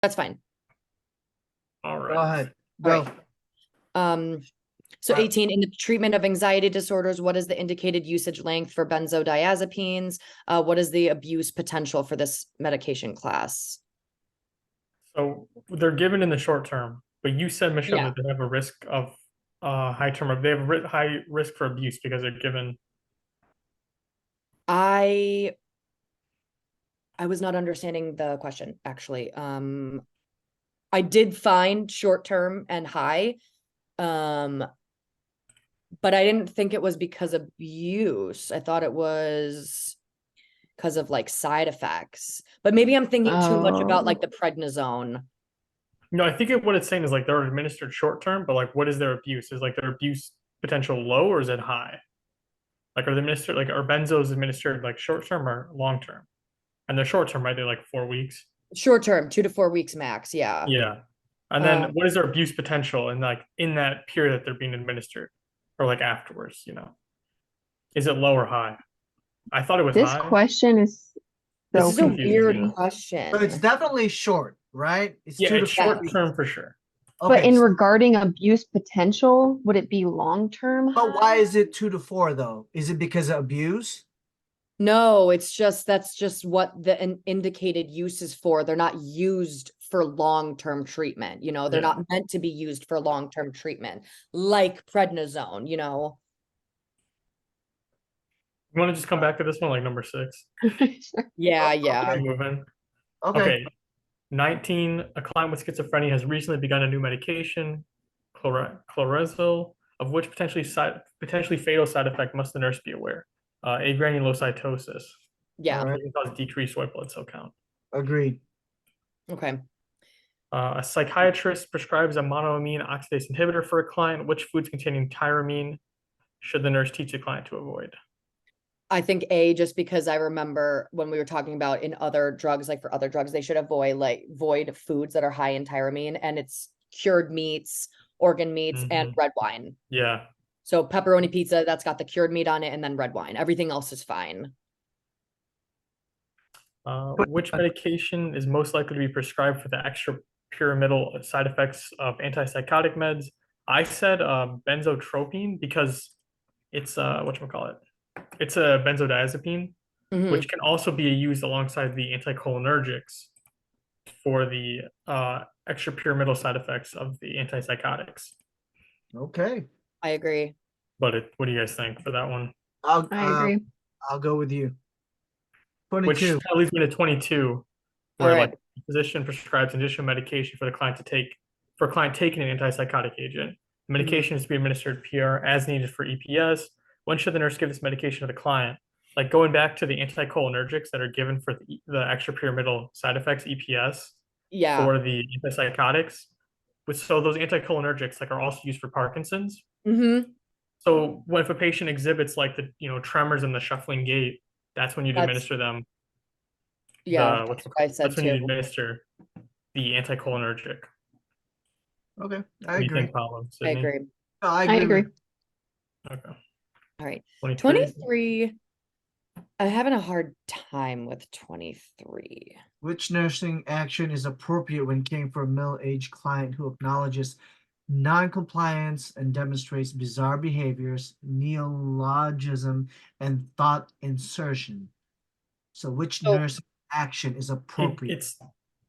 That's fine. All Go right. ahead. All Go. right. So Wow. 18, in the treatment of anxiety disorders, what is the indicated usage length for benzodiazepines? What is the abuse potential for this medication class? So they're given in the short term, but you said, Michelle, Yeah. that they have a risk of high term, they have a high risk for abuse because they're given. I was not understanding the question, actually. I did find short term and high. But I didn't think it was because of abuse. I thought it was because of like side effects. But maybe I'm thinking too much about like the prednisone. No, I think what it's saying is like they're administered short term, but like what is their abuse? Is like their abuse potential low or is it high? Like are they administered like are benzos administered like short term or long term? And they're short term, right? They're like 4 weeks. Short term, 2 to 4 weeks max. Yeah. Yeah. And then Um, what is their abuse potential in like in that period that they're being administered or like afterwards, Is it low or high? I thought it was This high. question is This this so is is a confusing, weird yeah. So it's question. definitely short, right? It's Yeah, two to it's four short weeks. term for sure. But Okay. in regarding abuse potential, would it be long-term But why high? is it 2 to 4 though? Is it because of abuse? No, it's just that's just what the indicated use is for. They're not used for long-term treatment. They're Yeah. not meant to be used for long-term treatment, like prednisone, You want to just come back to this one, like number 6? Yeah, Oh, yeah. okay. Moving. Okay. Okay. 19, a client with schizophrenia has recently begun a new medication, chlorezil, of which potentially fatal side effect must the nurse be aware. Agranulocytosis, Yeah. All right. which can cause decreased white blood cell count. Agreed. Okay. A psychiatrist prescribes a monoamine oxidase inhibitor for a client. Which foods containing tyramine should the nurse teach the client to avoid? I think A, just because I remember when we were talking about in other drugs, like for other drugs, they should void foods that are high in tyramine, and it's cured meats, organ meats, and red wine. Yeah. So pepperoni pizza, that's got the cured meat on it, and then red wine. Everything else is fine. Which medication is most likely to be prescribed for the extrapyramidal side effects of antipsychotic meds? I said benzotropine because it's whatchamacallit. It's a benzodiazepine, Mhm. which can also be used alongside the anticholinergics for the extrapyramidal side effects of the antipsychotics. Okay. I agree. But what do you guys think for that one? I agree. I'll go with you. Which 22. kind of leads me to 22, All where right. like the physician prescribes additional medication for the client to take for a client taking an antipsychotic agent. The medication is to be administered PR as needed for EPS. When should the nurse give this medication to the client? Like going back to the anticholinergics that are given for the extrapyramidal side effects, EPS, Yeah. for the antipsychotics. So those anticholinergics like are also used for Parkinson's. Mm-hmm. So when if a patient exhibits like the tremors and the shuffling gait, that's when you'd That's administer them yeah, the that's what I said that's when you too. administer the anticholinergic. Okay. I What do you agree. think, Paolo, I Sydney? agree. No, I I agree agree. with Okay. All right. 23. 23. I'm having a hard time with 23. which nursing action is appropriate when caring for a middle-aged client who acknowledges non-compliance and demonstrates bizarre behaviors, neologism, and thought insertion. So which So nursing action is appropriate? It's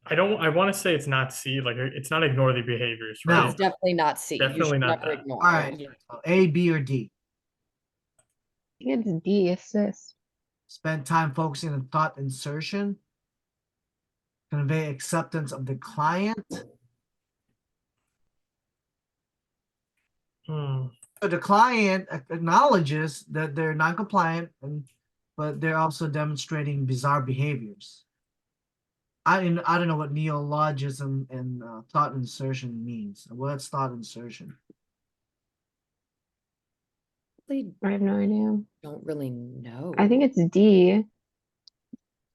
I want to say it's not C, like it's not ignore the behaviors, No. it's right? definitely not C. You Definitely should not never that. ignore. All right. Yeah. So A, B, or D? I think it's D, assist. Spend time focusing on thought insertion. Convey acceptance of the client. Hmm. So the client acknowledges that they're non-compliant, but they're also demonstrating bizarre behaviors. I don't know what neologism and thought insertion means. What's thought insertion? Really I have no idea. don't really know. I think it's D,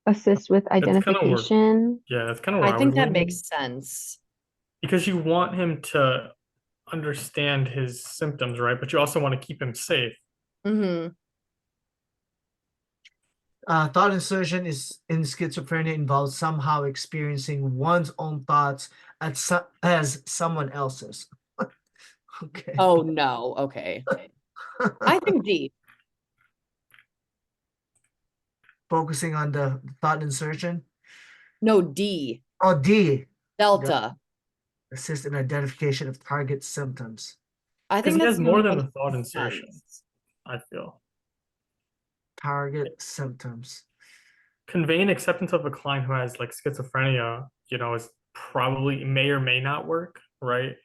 assist with That's kind of where, identification. yeah, that's kind of where I I was think that leaning makes sense. because you want him to understand his symptoms, right? But you also want to keep him safe. Mm-hmm. Thought insertion is in schizophrenia involves somehow experiencing one's own thoughts as someone else's. Okay. Oh, no. Okay. I think D. Focusing on the thought insertion. No, D. Oh, D. Delta. Assist in identification of target symptoms. I Because think he that's has more the than the most thought insertion, sense. I feel. Target symptoms. Conveying acceptance of a client who has like schizophrenia, is probably may or may not work, right?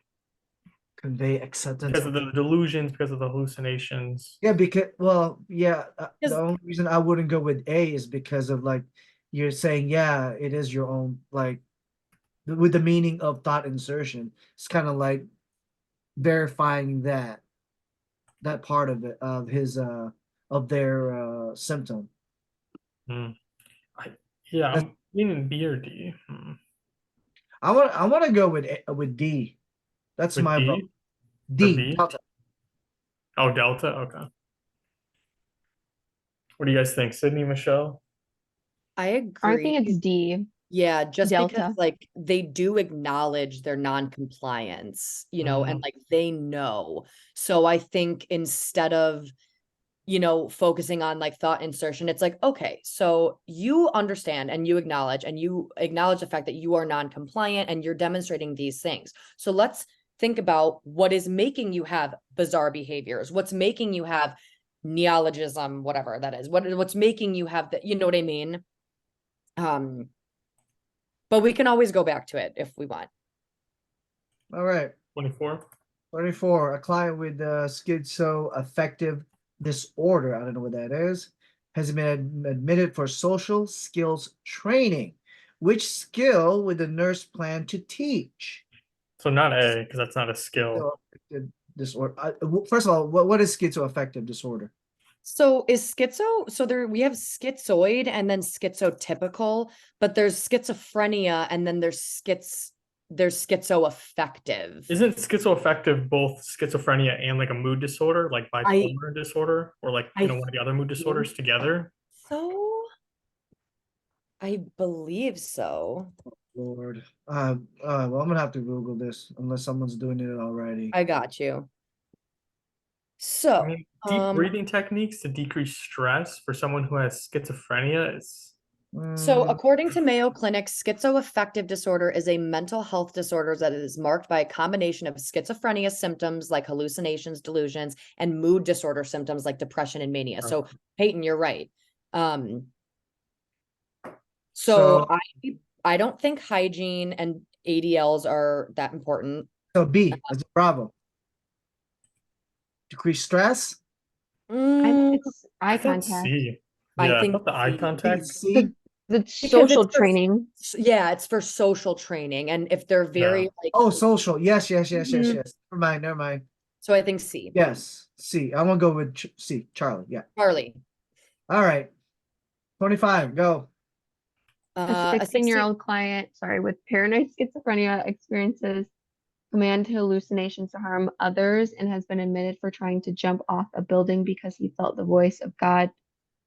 Convey acceptance Because of the delusions, because of the hallucinations. Yeah, because the Because only reason I wouldn't go with A is because of like you're saying, yeah, it is your own like with the meaning of thought insertion. It's kind of like verifying that part of it of his of their symptom. Hmm. Yeah, I'm leaning B or D. I want to go with D. That's With my vote. D or D. B? Delta. Oh, Delta. Okay. What do you guys think, Sydney, Michelle? I I agree. think it's D, Yeah, just because Delta. like they do acknowledge their non-compliance, and like they know. So I think instead of, focusing on like thought insertion, it's like, okay, so you understand and you acknowledge the fact that you are non-compliant and you're demonstrating these things. So let's think about what is making you have bizarre behaviors, what's making you have neologism, whatever that is, what's making you have that, you know what I mean? But we can always go back to it if we want. All right. 24. 24. A client with schizoaffective disorder, I don't know what that is, has been admitted for social skills training. Which skill would the nurse plan to teach? So not A, because that's not a skill. Schizoaffective disorder. First of all, what is schizoaffective disorder? So is so we have schizoid and then schizotypical, but there's schizophrenia and then there's schizoaffective. Isn't schizoaffective both schizophrenia and like a mood disorder, like I bipolar disorder, or like I one of the other mood disorders think together? so. I believe so. Lord. Well, I'm gonna have to Google this unless someone's doing it already. I got you. I So, mean, deep breathing techniques to decrease stress for someone who has schizophrenia is So, Mm, according to Mayo Clinic, schizoaffective disorder is a mental health disorder that is marked by a combination of schizophrenia symptoms like hallucinations, delusions, and mood disorder symptoms like depression and mania. So, Peyton, you're right. Um, so so I don't think hygiene and ADLs are that important. so B as a Bravo. Decrease stress. I Mm, think it's eye I thought contact. C. I Yeah, I think thought the eye C. contact. C. The Because social training. yeah, it's for social training, and if they're very like, Oh, social. Yes. Mhm. Never mind. Never mind. so I think C. Yes. C. I want to go with C. Charlie. Yeah. Charlie, All right. 25. Go. A a 16-year-old client, with paranoid schizophrenia experiences command hallucinations to harm others and has been admitted for trying to jump off a building because he felt the voice of God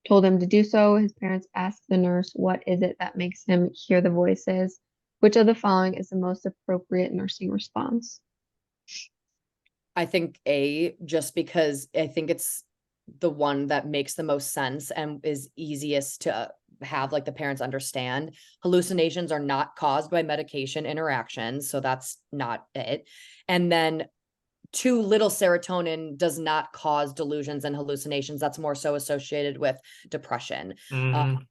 told him to do so. His parents asked the nurse, what is it that makes him hear the voices? Which of the following is the most appropriate nursing response? I think A, just because I think it's the one that makes the most sense and is easiest to have like the parents understand. Hallucinations are not caused by medication interactions, so that's not it. And then too little serotonin does not cause delusions and hallucinations. That's more so associated with depression. Mhm.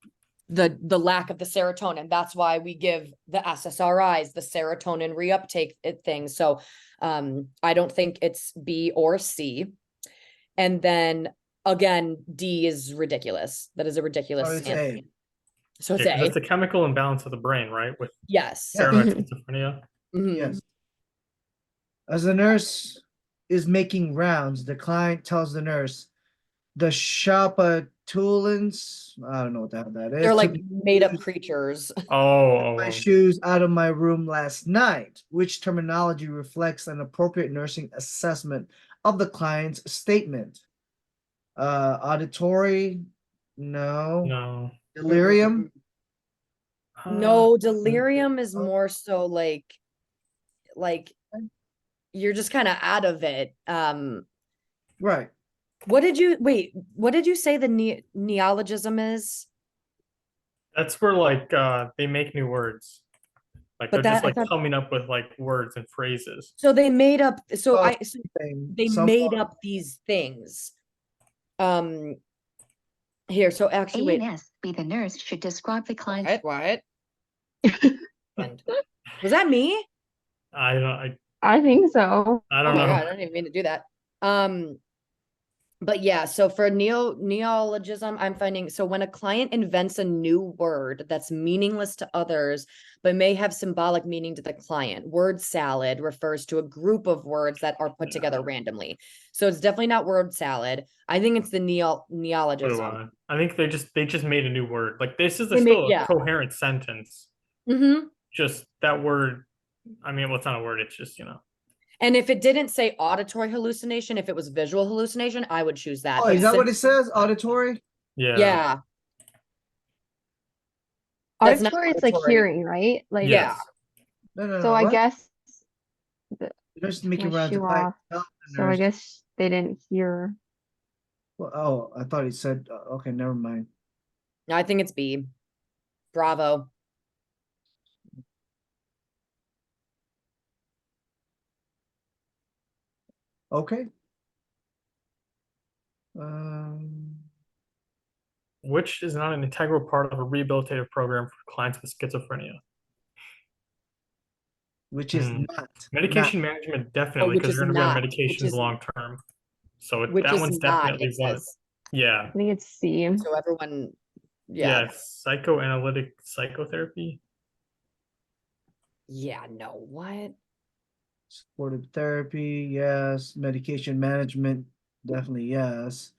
The lack of the serotonin. That's why we give the SSRIs, the serotonin reuptake thing. So I don't think it's B or C. And then again, D is ridiculous. That is a ridiculous Oh, it's answer. A. So it's Yeah, 'cause A. that's the chemical imbalance of the brain, right? With Yes. Yeah. paranoid Mhm. schizophrenia. Mhm. Yes. As the nurse is making rounds, the client tells the nurse the Shapatulins, I don't know what the hell that is. They're took like made up creatures. my Oh, shoes out of my room last night, which terminology reflects an appropriate nursing assessment of the client's statement. Auditory, No. No. Delirium? No, delirium is more so like you're just kind of out of it. Right. What did you say the neologism is? That's where like they make new words. Like But they're just that I like thought coming up with like words and phrases. so they made up so Oh, I so they made up these things. Um Here, so actually wait. ANS, be the nurse should describe the client. What? Was that me? I don't I think so. I Oh don't my know. God, I didn't even mean to do that. But yeah, so for neologism, I'm finding so when a client invents a new word that's meaningless to others, but may have symbolic meaning to the client. Word salad refers to a group of words that are put together randomly. So it's definitely not word salad. I think it's the So do neologism. I think they just made a new word. Like this is They made- still a yeah. coherent sentence. Mm-hmm. Just that word. I mean, well, it's not a word. It's just And if it didn't say auditory hallucination, if it was visual hallucination, I would choose that. Oh, But is that since- what it says? Auditory? Yeah. Yeah. That's not Auditory, it's like auditory. hearing, right? Like, Yeah. No. so I what? guess You're just making my around the shoe client. off. Tell the So I nurse. guess they didn't hear. Well, oh, I thought he said, okay, never mind. I think it's B. Bravo. Okay. Um, Which is not an integral part of a rehabilitative program for clients with schizophrenia. which is Hmm. not. Medication management definitely which because is you're going to be on not, which medications is long term. So which that is one's not, definitely it one. says. Yeah. I think it's C. So everyone, yeah. Yeah. Psychoanalytic psychotherapy. Yeah, no, what? Supportive therapy, yes. Medication management, definitely yes.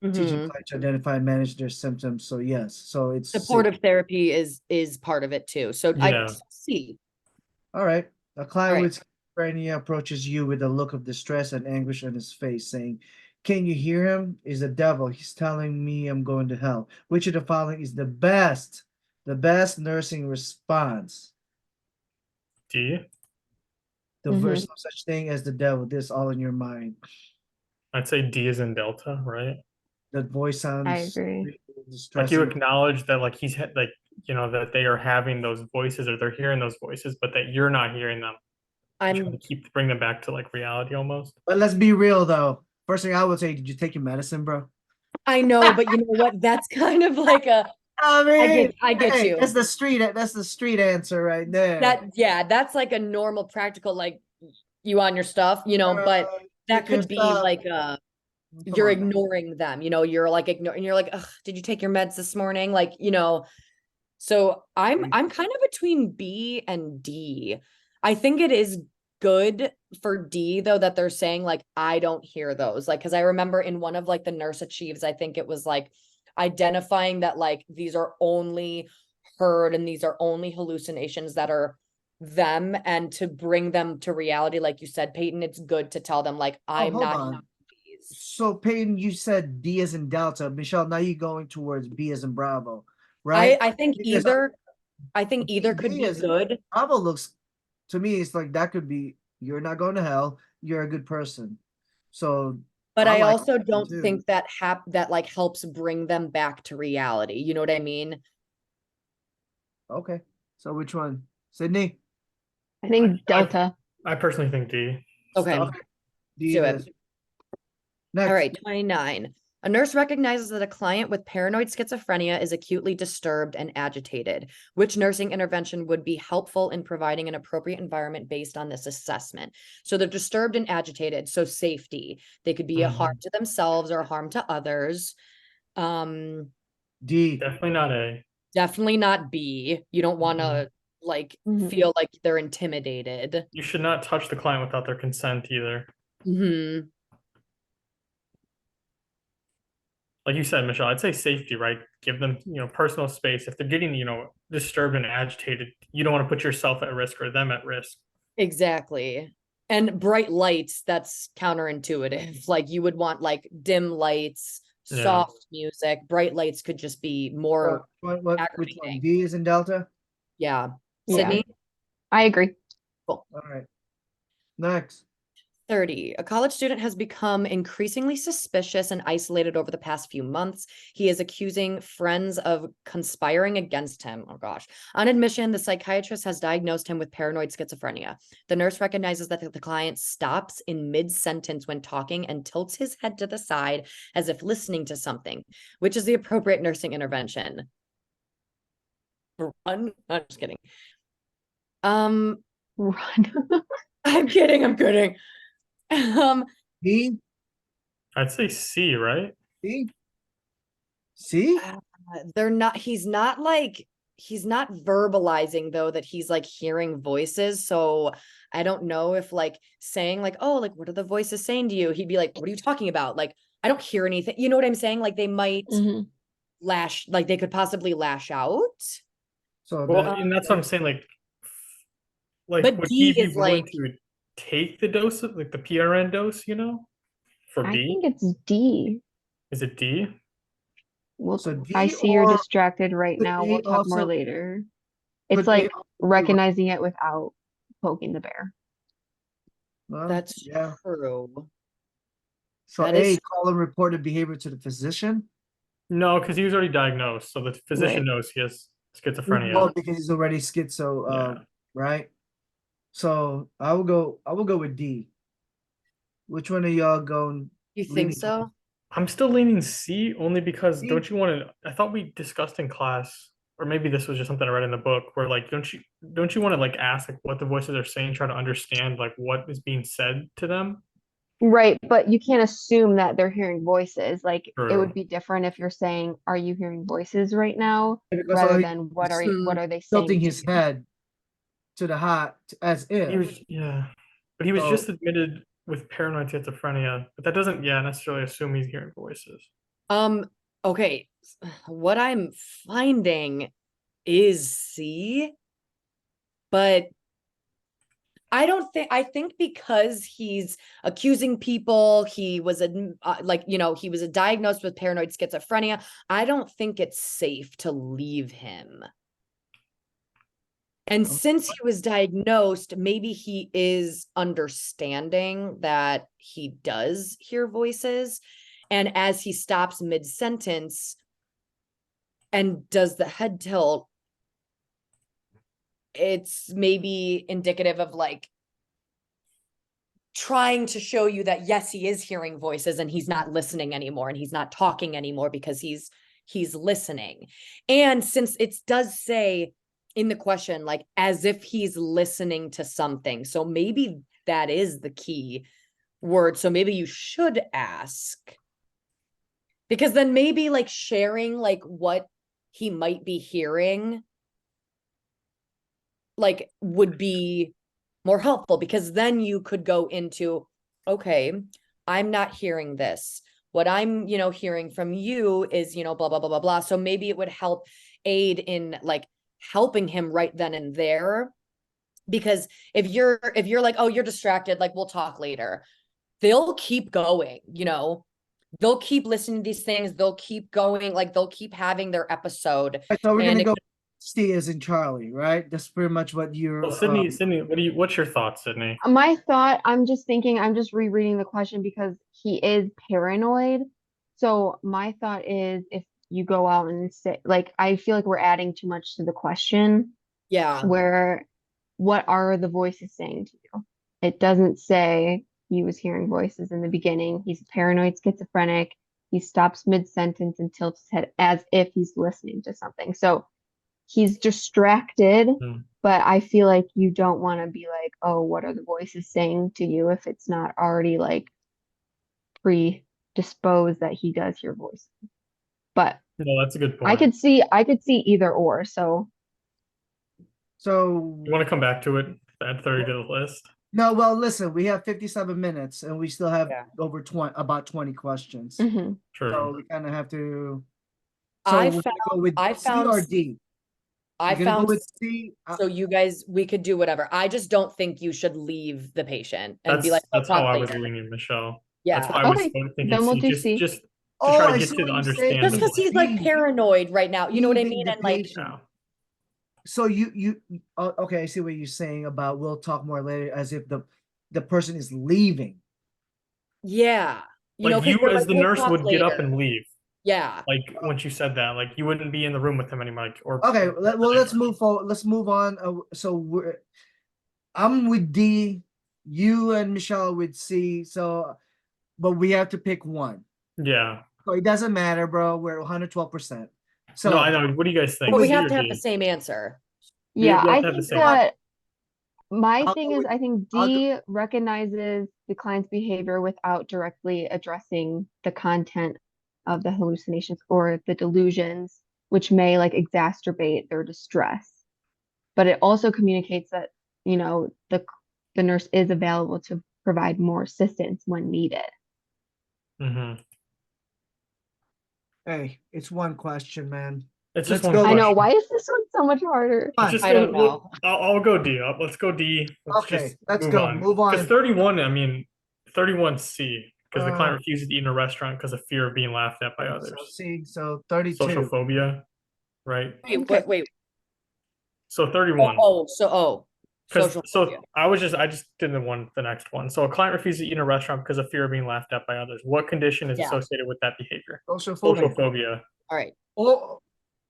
Teaching Mhm. clients to identify and manage their symptoms, so yes. So it's C. Supportive therapy is part of it too. So I Yeah. see. All right. A client All right. with schizophrenia approaches you with a look of distress and anguish on his face, saying, "Can you hear him? Is the devil. He's telling me I'm going to hell. Which of the following is the best nursing response? D. There's no such thing as the devil. This all in your mind. I'd say D is in Delta, right? That voice sounds I agree. really Like you distressing. acknowledge that like like that they are having those voices or they're hearing those voices, but that you're not hearing them. You're trying I'm to bring them back to like reality almost. But let's be real though. First thing I would say, did you take your medicine, bro? I know, but you know what? That's kind of like a I mean, I get hey, you. That's the street answer right there. That's like a normal practical, like you on your stuff, but that Take your could be stuff. like Come you're on. ignoring them, you're like ignoring, you're like, ugh, did you take your meds this morning? Like, so I'm kind of between B and D. I think it is good for D though, that they're saying like, I don't hear those. Like, cause I remember in one of like the Nurse Achieves, I think it was like identifying that like, these are only heard and these are only hallucinations that are them, and to bring them to reality. Like you said, Peyton, it's good to tell them like, I'm hold not on. hearing these. So Peyton, you said D as in Delta. Michelle, now you're going towards B as in Bravo, right? I think Because either could B be as in good. Bravo looks to me, it's like that could be you're not going to hell, you're a good person. So But I like also that don't too. think that that like helps bring them back to reality. You know what I mean? Okay. So which one? Sydney? I think Delta. I personally think D. Okay. Still. Okay. D Do it it. is. Next. All right, 29. A nurse recognizes that a client with paranoid schizophrenia is acutely disturbed and agitated. Which nursing intervention would be helpful in providing an appropriate environment based on this assessment? So they're disturbed and agitated, so safety. They could be a harm to themselves or a harm to others. D. Definitely not A. Definitely not B. You don't want to like feel like they're intimidated. You should not touch the client without their consent either. Like you said, Michelle, I'd say safety, right? Give them, personal space. If they're getting, disturbed and agitated, you don't want to put yourself at risk or them at risk. Exactly. And bright lights, that's counterintuitive. Like you would want like dim lights, Yeah. soft music. Bright lights could just be more Which one? aggravating. D is in Delta? Yeah. Yeah. Sydney? I agree. All right. Next. 30. A college student has become increasingly suspicious and isolated over the past few months. He is accusing friends of conspiring against him. Oh gosh. On admission, the psychiatrist has diagnosed him with paranoid schizophrenia. The nurse recognizes that the client stops in mid-sentence when talking and tilts his head to the side as if listening to something, which is the appropriate nursing intervention. Run? I'm just kidding. Run. I'm kidding. D? I'd say C, right? D? C? He's not verbalizing though that he's like hearing voices. So I don't know if like saying like, oh, like what are the voices saying to you? He'd be like, what are you talking about? Like, I don't hear anything. You know what I'm saying? Like they might Mhm. they could possibly lash out. So Well, that, and that's what I'm saying. Like But would D he be is willing like- to take the dose of like the PRN dose, for I B? think it's D. Is it D? Well, So D I see you're or distracted right could now. they We'll talk more also- later. could It's they like also be- recognizing it without poking the bear. well, That's yeah. true. So that A, is- call and reported behavior to the physician. No, because he was already diagnosed, so the physician Right. knows he has schizophrenia. Well, because he's already schizo, Yeah. right? So I will go with D. Which one of y'all going? You think leaning so? I'm still leaning C only because C? don't you want to? I thought we discussed in class, or maybe this was just something I read in the book, where like don't you want to like ask like what the voices are saying, try to understand like what is being said to them? Right, but you can't assume that they're hearing voices. Like it True. would be different if you're saying, "Are you hearing voices right now?" Because rather all than what are they saying tilting to his you? head to the hot as He if. was but he was So- just admitted with paranoid schizophrenia, but that doesn't necessarily assume he's hearing voices. Okay. What I'm finding is C, but I think because he's accusing people, he was he was diagnosed with paranoid schizophrenia. I don't think it's safe to leave him. And since he was diagnosed, maybe he is understanding that he does hear voices. And as he stops mid-sentence and does the head tilt, it's maybe indicative of like trying to show you that yes, he is hearing voices and he's not listening anymore and he's not talking anymore because he's listening. And since it does say in the question, like as if he's listening to something, so maybe that is the key word. So maybe you should ask, because then maybe like sharing like what he might be hearing like would be more helpful, because then you could go into, okay, I'm not hearing this. What I'm, hearing from you is, blah, blah, blah, blah, blah. So maybe it would help aid in like helping him right then and there. Because if you're like, oh, you're distracted, like we'll talk later, they'll keep going, they'll keep listening to these things. They'll keep going, like they'll keep having their episode. So we're And gonna go C as in Charlie, right? That's pretty much what you're. Well, Sydney, what's your thoughts, Sydney? My thought, I'm just rereading the question because he is paranoid. So my thought is if you go out and say, like, I feel like we're adding too much to the question. Yeah. Where, what are the voices saying to you? It doesn't say he was hearing voices in the beginning. He's paranoid schizophrenic. He stops mid-sentence and tilts his head as if he's listening to something. So he's distracted, but I feel like you don't want to be like, oh, what are the voices saying to you if it's not already like predisposed that he does hear voices. But no, that's a good point. I could see either or. So you want to come back to it, add 30 to the list? No, well, listen, we have 57 minutes and we still have Yeah. over about 20 questions. mhm. True. So we kind of have to. I we're gonna go with I C found- or D. I You're gonna found go with C. so you guys, we could do whatever. I just don't think you should leave the patient and be like, That's how talk I was later. leaning, Michelle. Yeah. That's why I was Okay, thinking then we'll C. do C. Just Oh, try to I get see to what the you're saying. understanding. Just because he's like Leaving- paranoid right now, you know what I leaving mean? the And like, patient. Yeah. So okay, I see what you're saying about we'll talk more later as if the person is leaving. yeah, you know, Like 'cause you they're as like, the "We'll nurse talk would get up later." and leave. Yeah, Like once you said that, like you wouldn't be in the room with him anymore. Like, or Okay, well let's move forward. Let's move on. I'm with D, you and Michelle with C. So, but we have to pick one. Yeah. So it doesn't matter, bro. We're 112%. So No, I know. What do you guys think? but we C have or to have the D? same answer. Yeah, we have I to have the think same. that my I'll thing go is with- I think I'll go- D recognizes the client's behavior without directly addressing the content of the hallucinations or the delusions, which may like exacerbate their distress. But it also communicates that, you know, the nurse is available to provide more assistance when needed. Mm-hmm. Hey, it's one question, man. It's just Let's one go. I know, question. why is this one so much harder? Fine. Just I don't know. I'll go D. Let's go D. Let's Okay, just let's go. Move on. Because 31, I mean, 31 C. Because the client Uh, refuses to eat in a restaurant because of fear of being laughed at by So others. C, so 32. Social phobia, right? Wait, wait. So 31. Social So phobia. I just did the next one. So a client refuses to eat in a restaurant because of fear of being laughed at by others. What condition is Yeah. associated with that behavior? Social Social phobia. phobia. All right, Oh,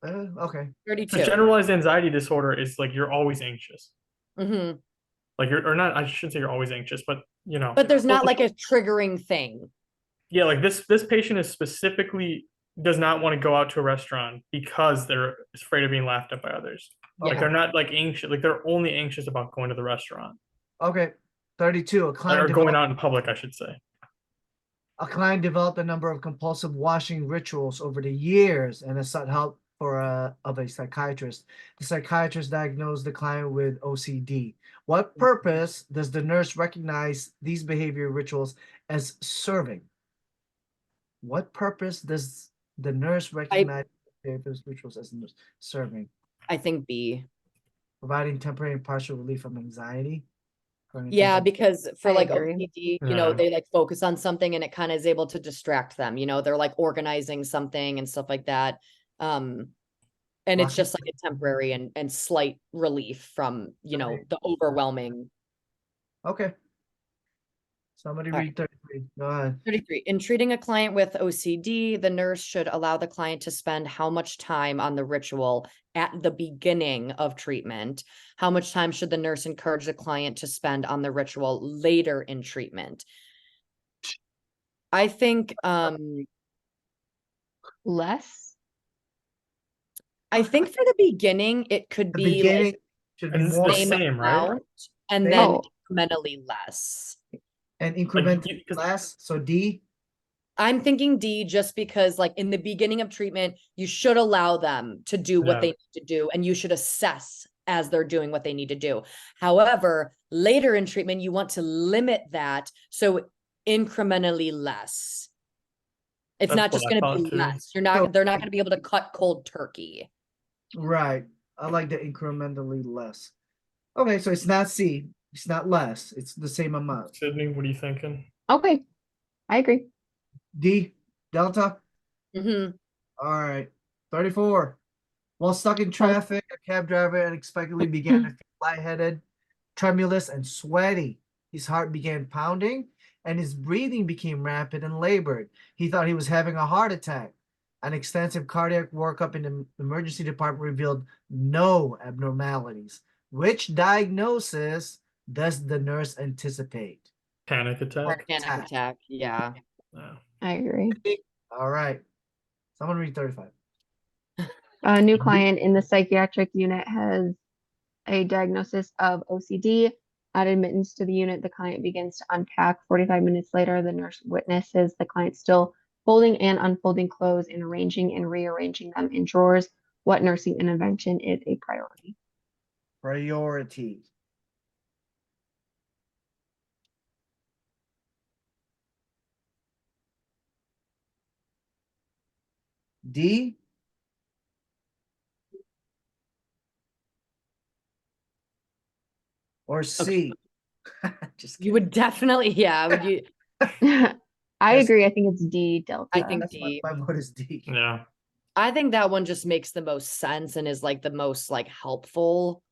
okay. 32. Because generalized anxiety disorder is like you're always anxious. Mm-hmm. Like you're or not. I shouldn't say you're always anxious, but you know. But there's not like a triggering thing. Yeah, like this patient is specifically does not want to go out to a restaurant because they're afraid of being laughed at by others. Like Yeah. they're not like anxious, like they're only anxious about going to the restaurant. Okay. 32. Or going out in public, I should say. A client developed a number of compulsive washing rituals over the years and has sought help of a psychiatrist. The psychiatrist diagnosed the client with OCD. What purpose does the nurse recognize these behavior rituals as serving? What purpose does the nurse recognize behavior rituals as serving? I think B. Providing temporary and partial relief from anxiety? Yeah, because for I like agree. OCD, you Yeah. know, they like focus on something and it kind of is able to distract them, you know, they're like organizing something and stuff like that. And it's just like a temporary and slight relief from, you know, Okay. the overwhelming. Okay. Somebody All read 33. Go ahead. 33. In treating a client with OCD, the nurse should allow the client to spend how much time on the ritual at the beginning of treatment? How much time should the nurse encourage the client to spend on the ritual later in treatment? I think Less? I think for the beginning it could The be beginning like should And be it's more the same same, right? amount and Same. then Oh. incrementally less. and increment you- 'cause- less. So D. I'm thinking D just because like in the beginning of treatment, you should allow them to do what Yeah. they need to do and you should assess as they're doing what they need to do. However, later in treatment, you want to limit that so incrementally less. It's That's not what just I going to thought be too. less. So- They're not going to be able to cut cold turkey. Right. I like the incrementally less. Okay, so it's not C. It's not less. It's the same amount. Sydney, what are you thinking? Okay, I agree. D. Delta. Mhm. All right. 34. While stuck in traffic, a cab driver unexpectedly began to feel lightheaded, tremulous, and sweaty. His heart began pounding, and his breathing became rapid and labored. He thought he was having a heart attack. An extensive cardiac workup in the emergency department revealed no abnormalities. Which diagnosis does the nurse anticipate? Panic attack. Panic attack. Yeah. Yeah. I agree. All right. Someone read 35. A new client in the psychiatric unit has a diagnosis of OCD. At admittance to the unit, the client begins to unpack. 45 minutes later, the nurse witnesses the client still folding and unfolding clothes and arranging and rearranging them in drawers. What nursing intervention is a priority? Priority. D. Or C. Just You would definitely, yeah. Would you? I Yes. agree. I think it's D, delta. I think That's D. my vote is D. Yeah. I think that one just makes the most sense and is like the most like helpful.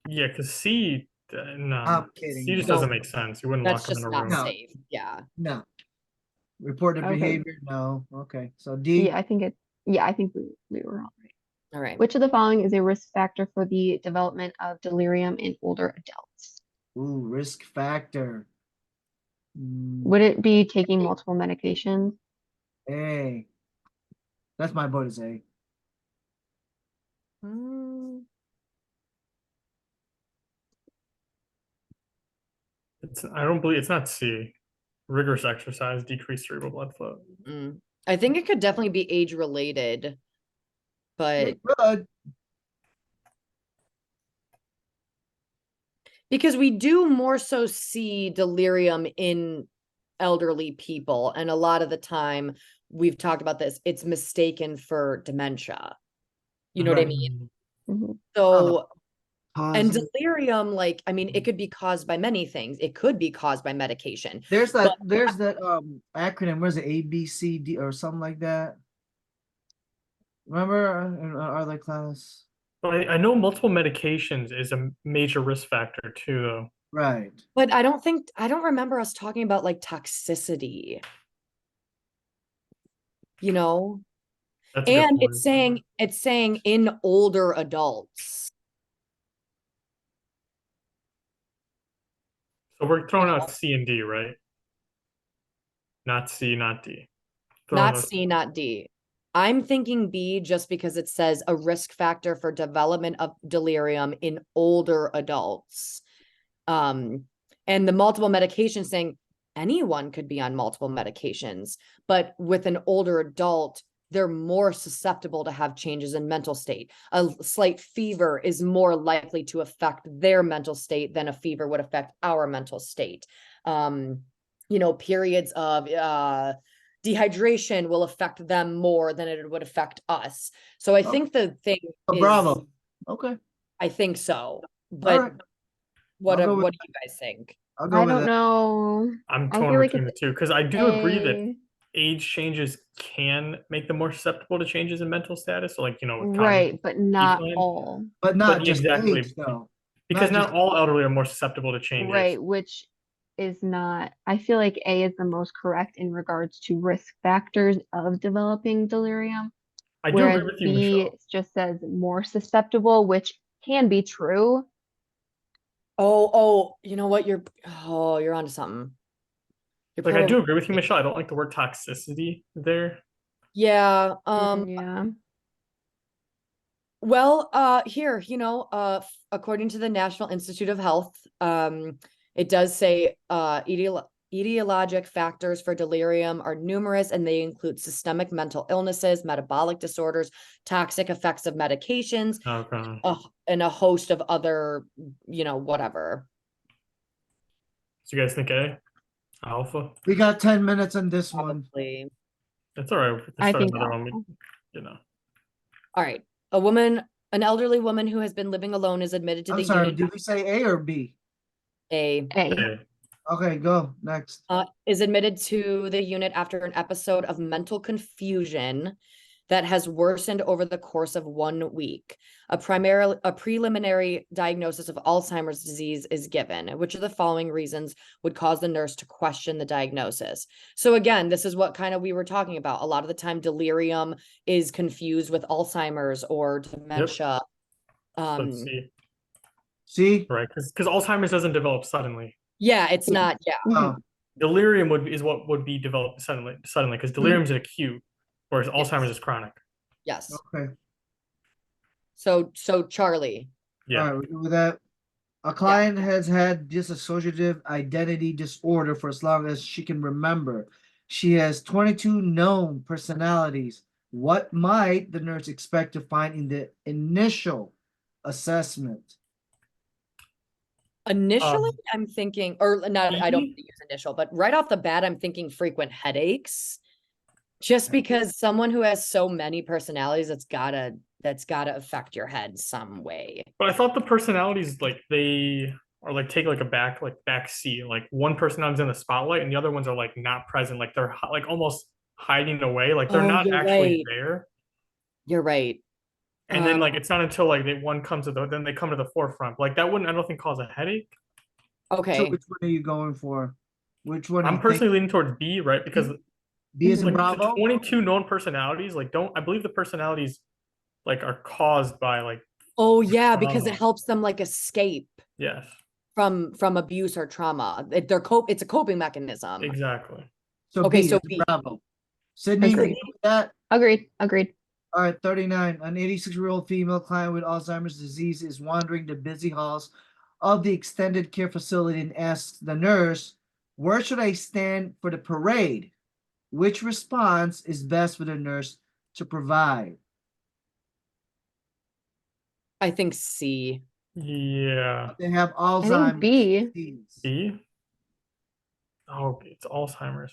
Yeah, because C, no, I'm kidding. C just No. doesn't make sense. You wouldn't That's lock them in just a not room. No. safe. Yeah. No. Reported Okay. behavior, no. Okay, so D. Yeah, I think we were all right. All right. Which of the following is a risk factor for the development of delirium in older adults? Ooh, risk factor. Would it be taking multiple medications? A. That's my vote is A. Mm, I don't believe it's not C. Rigorous exercise, decreased cerebral blood flow. I think it could definitely be age related, but Good. because we do more so see delirium in elderly people, and a lot of the time we've talked about this, it's mistaken for dementia. You know what I Right. mean? Mhm. So, and Causes- delirium, like, I mean, it could be caused by many things. It could be caused by medication. There's that acronym, what is it, ABCD or something like that? Remember in our other class? But I know multiple medications is a major risk factor too, though. Right. But I don't remember us talking about like toxicity. You know? That's a good And point. it's saying in older adults. So we're throwing out C and D, right? Not C, not D. Throwing Not those- C, not D. I'm thinking B just because it says a risk factor for development of delirium in older adults. And the multiple medications saying anyone could be on multiple medications, but with an older adult, they're more susceptible to have changes in mental state. A slight fever is more likely to affect their mental state than a fever would affect our mental state. Periods of dehydration will affect them more than it would affect us. So I think the thing Oh, is, bravo. Okay. I think so. All But right. what I'll go what with do you guys think? I'll go I with don't that. know. I'm I torn feel like between the it's two because I do agree that A. age changes can make them more susceptible to changes in mental status. So, like, with cognitive Right, but not decline. all. But not But just exactly. age, though. Because Not not just- all elderly are more susceptible to changes. Right, which is not, I feel like A is the most correct in regards to risk factors of developing delirium. I do Whereas agree with you, B Michelle. just says more susceptible, which can be true. Oh, you know what? You're onto something. You're Like, I do probably agree with you, Michelle. I don't like the word toxicity there. yeah. Yeah. Well, here, according to the National Institute of Health, it does say etiologic factors for delirium are numerous, and they include systemic mental illnesses, metabolic disorders, toxic effects of medications, Okay. and a host of other, whatever. So you guys think A? Alpha? We got 10 minutes on this one. Probably. That's all right. We can I start think another one. alpha. All right. An elderly woman who has been living alone is admitted to I'm the sorry, unit. did we say A or B? A. A. Okay, go next. Is admitted to the unit after an episode of mental confusion that has worsened over the course of 1 week. A preliminary diagnosis of Alzheimer's disease is given. Which of the following reasons would cause the nurse to question the diagnosis? So again, this is what kind of we were talking about. A lot of the time, delirium is confused with Alzheimer's or dementia. Let's see. See? Right. Because Alzheimer's doesn't develop suddenly. Yeah, it's not. Yeah. Oh, Delirium is what would be developed suddenly because delirium is acute, whereas Alzheimer's is chronic. Yes. okay. So Charlie. Yeah. All right, with that. A client has had dissociative identity disorder for as long as she can remember. She has 22 known personalities. What might the nurse expect to find in the initial assessment? Initially, I'm thinking, or not, I don't Mhm. use initial, but right off the bat, I'm thinking frequent headaches. Just because someone who has so many personalities, that's gotta affect your head some way. But I thought the personalities, like, they or like take like a back seat. Like one personality's in the spotlight and the other ones are like not present. Like they're like almost hiding away. Like they're Oh, not you're actually right. there. You're right. And then like it's not until like one comes to then they come to the forefront. Like that wouldn't, I don't think, cause a headache. So Okay. which one are you going for? Which one? I'm personally leaning towards B, right? Because B is in like the Bravo. 22 known personalities, like I believe the personalities like are caused by like Oh yeah, because it trauma. helps them like escape Yes, from abuse or trauma. It's a coping mechanism. exactly. So Okay, B so is B. Bravo. Sydney, you Agreed. good with that? Agreed. Agreed. All right, 39. An 86-year-old female client with Alzheimer's disease is wandering the busy halls of the extended care facility and asks the nurse, "Where should I stand for the parade?" Which response is best for the nurse to provide? I think C. Yeah. They have I think Alzheimer's B. disease. B. Oh, it's Alzheimer's.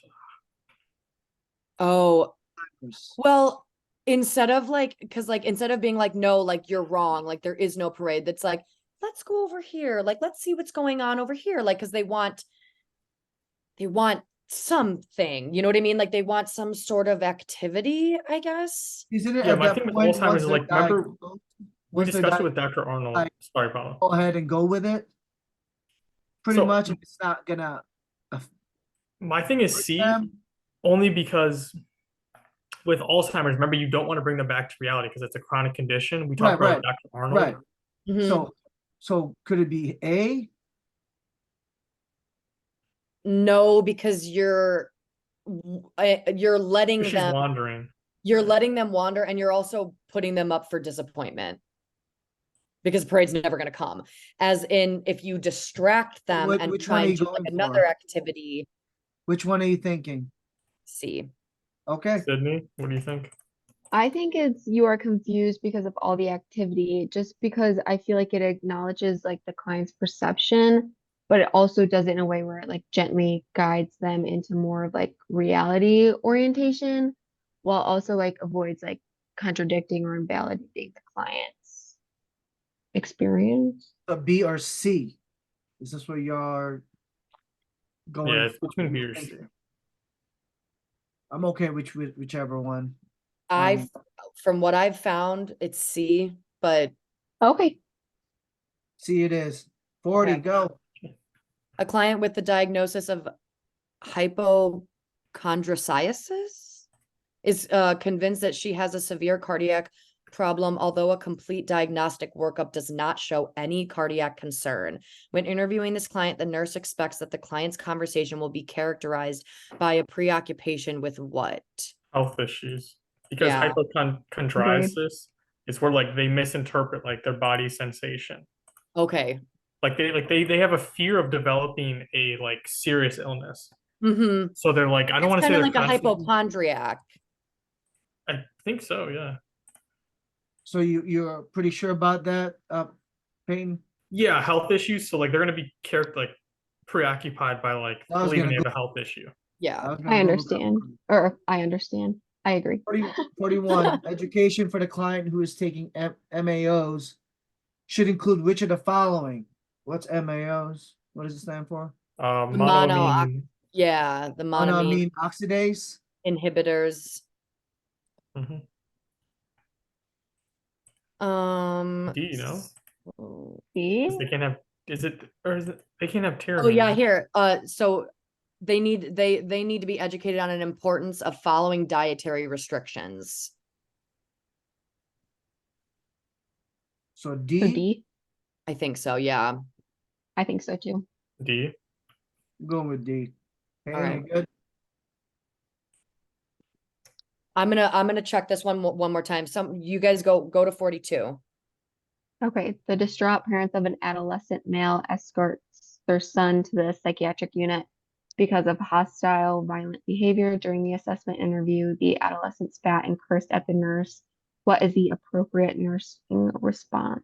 Oh, well, instead of being like, no, like you're wrong, like there is no parade, that's like, let's go over here, like let's see what's going on over here, like because they want something, you know what I mean? Like they want some sort of activity, I guess. Isn't it Yeah, at my that thing with point Alzheimer's once is they're like, remember diagnosed, we once they're discussed it with diagnosed, Dr. Arnold. like, Sorry, Paolo. go ahead and go with it? Pretty So much, it's not gonna my thing is hurt C, them. only because with Alzheimer's, remember you don't want to bring them back to reality because it's a chronic condition. We talked Right, about Dr. Arnold. Right. Mhm. So could it be A? No, because you're letting She's them wandering. wander, and you're also putting them up for disappointment because parade's never going to come. As in, if you distract them and Which try one are and you do going like another for? activity, Which one are you thinking? C. Okay. Sydney, what do you think? I think it's you are confused because of all the activity, just because I feel like it acknowledges like the client's perception, but it also does it in a way where it like gently guides them into more of like reality orientation, while also like avoids like contradicting or invalidating the client's experience. So B or C? Is this where you're going? Yeah, it's for? between B or C. I'm okay with whichever one. From what I've found, it's C, but Okay. C it is. 40, Okay. go. a client with the diagnosis of hypochondrosis is convinced that she has a severe cardiac problem, although a complete diagnostic workup does not show any cardiac concern. When interviewing this client, the nurse expects that the client's conversation will be characterized by a preoccupation with what? Health issues. Because Yeah. hypochondriasis is where like they misinterpret like their body sensation. Okay. Like they have a fear of developing a like serious illness. Mm-hmm. So they're like, I don't want to say Kind they're of like a constantly- hypochondriac. I think so, yeah. So you're pretty sure about that, Peyton? Yeah, health issues. So like they're gonna be like preoccupied by like I was believing they gonna have a health issue. Yeah. was gonna I Google that understand. one. Or I understand. I agree. 41. Education for the client who is taking MAOs should include which of the following? What's MAOs? What does it stand for? Monoamine. Yeah, the monoamine Monoamine oxidase. inhibitors. Mhm. D, you know? See? They can't have they can't have tyramine. Oh yeah, here. So they need to be educated on an importance of following dietary restrictions. So So D, D. I think so, yeah. I think so too. D. I'm going with D. Hey, All right. you good? I'm gonna check this one more time. You guys go to 42. Okay. The distraught parents of an adolescent male escorts their son to the psychiatric unit because of hostile, violent behavior. During the assessment interview, the adolescent spat and cursed at the nurse. What is the appropriate nursing response?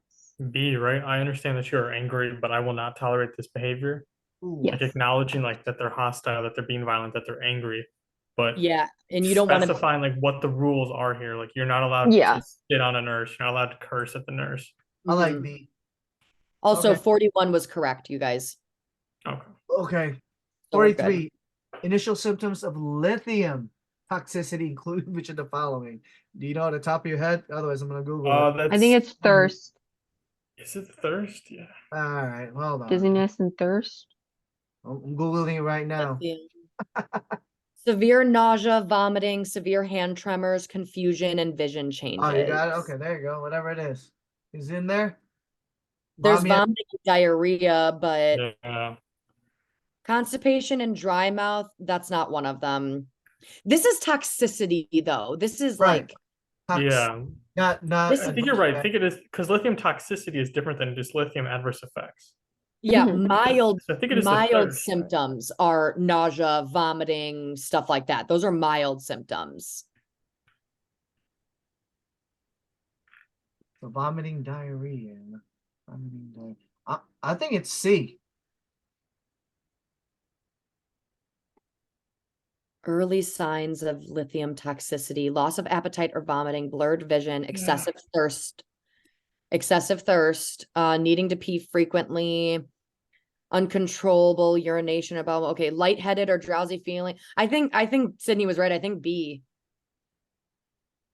B, right? I understand that you're angry, but I will not tolerate this behavior. Ooh. Yes. Like acknowledging like that they're hostile, that they're being violent, that they're angry. But Yeah, and you don't want to specifying like what the rules are here. Like you're not allowed Yeah. to spit on a nurse, you're not allowed to curse at the nurse. I like Mhm. B. Also, Okay. 41 was correct, you guys. Okay. Okay. So we're good. 43. Initial symptoms of lithium toxicity include which of the following? Do you know at the top of your head? Otherwise, I'm gonna Google it. That's I think it's thirst, is it thirst? Yeah. All right, hold on. dizziness, and thirst. I'm Googling it right now. Lithium. Severe nausea, vomiting, severe hand tremors, confusion, and vision changes. Oh, you got it? Okay, there you go. Whatever it is. Is it in there? There's Vomit. vomiting and diarrhea, but Yeah. constipation and dry mouth, that's not one of them. This is toxicity, though. This is Right. like, Yeah. Not I think you're right. I think it is because lithium toxicity is different than just lithium adverse effects. yeah, Mhm. mild So I think it is the mild thirst, right? symptoms are nausea, vomiting, stuff like that. Those are mild symptoms. So vomiting, diarrhea. Vomiting, diarrhea. I think it's C. Early signs of lithium toxicity, loss of appetite or vomiting, blurred vision, excessive thirst, needing to pee frequently, uncontrollable urination about, okay, lightheaded or drowsy feeling. I think Sydney was right. I think B.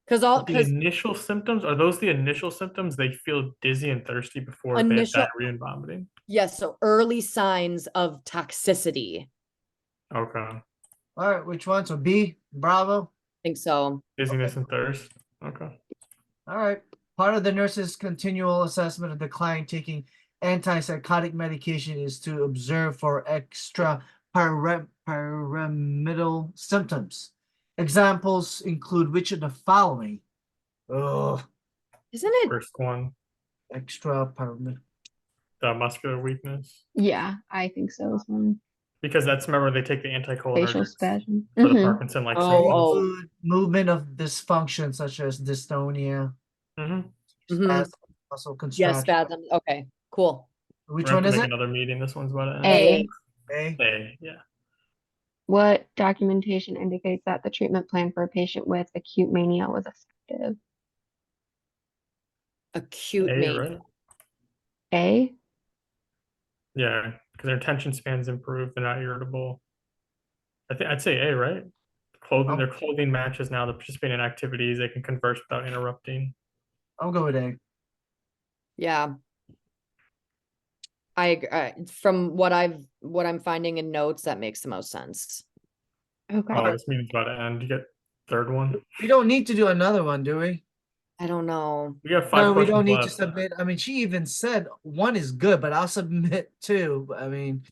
The initial symptoms, are those the initial symptoms? They feel dizzy and thirsty before they have Initial- diarrhea and vomiting. yes, so early signs of toxicity. Okay. All right, which one? So B, Bravo. I think so. Dizziness and thirst. Okay. All right. Part of the nurse's continual assessment of the client taking antipsychotic medication is to observe for extra pyramidal symptoms. Examples include which of the following? Oh, Isn't it? First one, extra pyramid. the muscular weakness. Yeah, I think so as well. Because that's, remember, they take the Facial anticholinergics spasm. for the Mhm. Parkinson-like Oh, symptoms. oh. Include movement of dysfunction such as dystonia, Mhm. Mhm. spasm, muscle Yes, contraction. spasms. Okay, cool. Which We're one gonna is make it? another meeting. This one's about to end. A. A. A, yeah. What documentation indicates that the treatment plan for a patient with acute mania was effective? Acute A, mania. right? A. Yeah, because their attention spans improve. They're not irritable. I think I'd say A, right? Clothing, their clothing matches now. They participate in activities. They can converse without interrupting. I'll go with A. Yeah. I agree. From what I'm finding in notes, that makes the most sense. Okay. Oh, this meeting's about to end. You get third one. We don't need to do another one, do we? I don't know. We have 5 No, we questions don't need to left. submit. I mean, she even said one is good, but I'll submit two. I mean,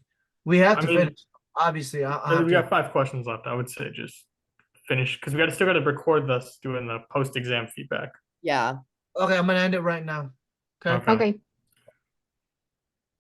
we have I to mean, finish. Obviously, I'll have We to. got 5 questions left. I would say just finish because we still got to record this doing the post-exam feedback. Yeah. Okay, I'm gonna end it right now. Okay. Okay. Okay.